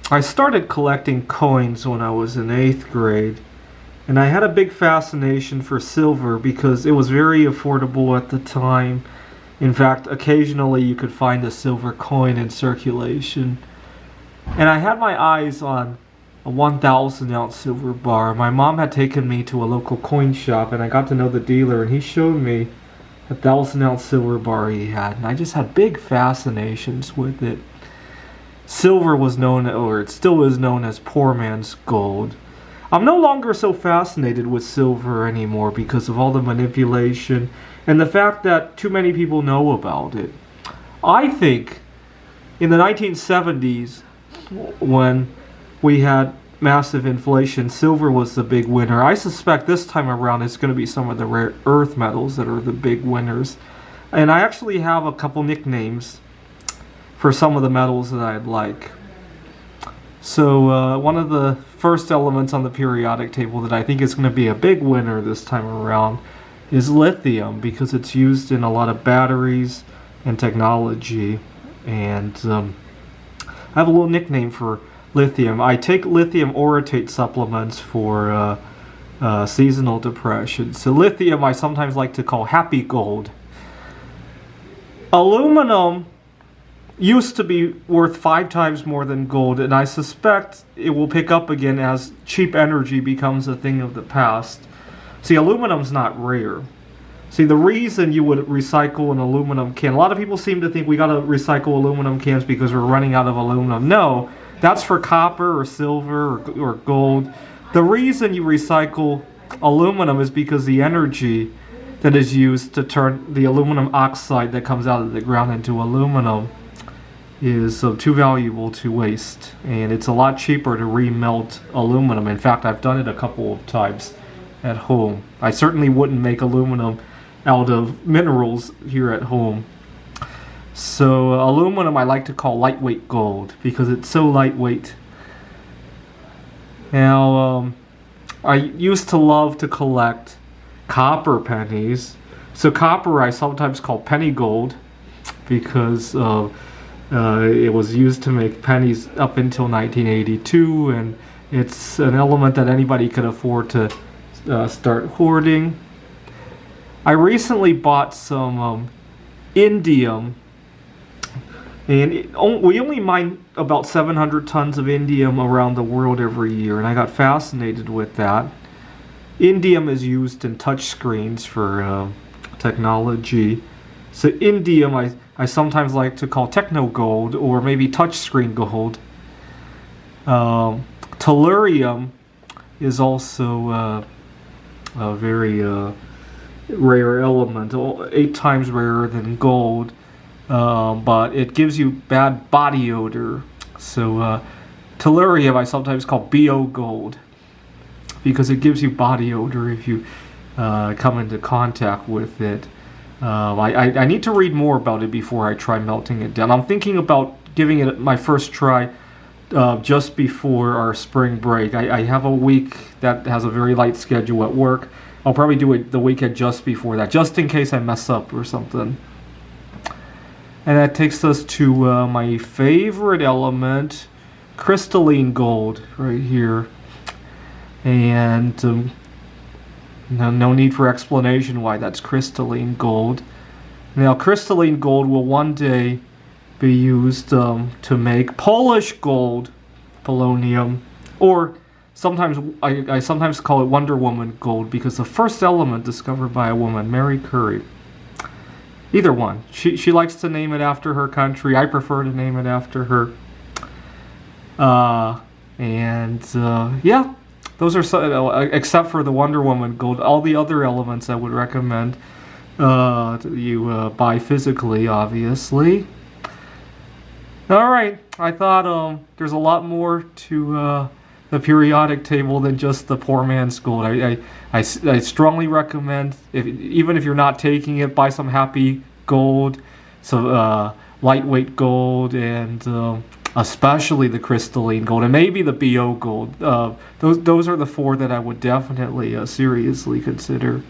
I started collecting coins when I was in 8th grade, and I had a big fascination for silver because it was very affordable at the time. In fact, occasionally you could find a silver coin in circulation. And I had my eyes on a 1,000 ounce silver bar. My mom had taken me to a local coin shop, and I got to know the dealer, and he showed me a 1,000 ounce silver bar he had, and I just had big fascinations with it. Silver was known, or it still is known as poor man's gold. I'm no longer so fascinated with silver anymore because of all the manipulation and the fact that too many people know about it. I think in the 1970s, when we had massive inflation, silver was the big winner. I suspect this time around it's going to be some of the rare earth metals that are the big winners. And I actually have a couple nicknames for some of the metals that I'd like. So one of the first elements on the periodic table that I think is going to be a big winner this time around is lithium, because it's used in a lot of batteries and technology. And I have a little nickname for lithium. I take lithium orotate supplements for seasonal depression. So lithium I sometimes like to call happy gold. Aluminum used to be worth 5 times more than gold, and I suspect it will pick up again as cheap energy becomes a thing of the past. See, aluminum's not rare. See, the reason you would recycle an aluminum can, a lot of people seem to think we gotta recycle aluminum cans because we're running out of aluminum. No, that's for copper or silver or gold. The reason you recycle aluminum is because the energy that is used to turn the aluminum oxide that comes out of the ground into aluminum is too valuable to waste, and it's a lot cheaper to remelt aluminum. In fact, I've done it a couple of times at home. I certainly wouldn't make aluminum out of minerals here at home. So aluminum I like to call lightweight gold because it's so lightweight. Now I used to love to collect copper pennies. So copper I sometimes call penny gold because it was used to make pennies up until 1982, and it's an element that anybody could afford to start hoarding. I recently bought some indium, and we only mine about 700 tons of indium around the world every year, and I got fascinated with that. Indium is used in touch screens for technology. So indium I sometimes like to call techno gold, or maybe touchscreen gold. Tellurium is also a very rare element, 8 times rarer than gold, but it gives you bad body odor. So tellurium I sometimes call BO gold because it gives you body odor if you come into contact with it. I need to read more about it before I try melting it down. I'm thinking about giving it my first try just before our spring break. I have a week that has a very light schedule at work. I'll probably do it the weekend just before that, just in case I mess up or something. And that takes us to my favorite element, crystalline gold, right here. And no need for explanation why that's crystalline gold. Now, crystalline gold will one day be used to make Polish gold, polonium, or sometimes I sometimes call it Wonder Woman gold because the first element discovered by a woman, Mary Curie. Either one. She likes to name it after her country. I prefer to name it after her. Yeah. Those are, except for the Wonder Woman gold, all the other elements I would recommend you buy physically, obviously. Alright, I thought there's a lot more to the periodic table than just the poor man's gold. I strongly recommend, even if you're not taking it, buy some happy gold, so lightweight gold, and especially the crystalline gold, and maybe the BO gold. Those are the 4 that I would definitely seriously consider.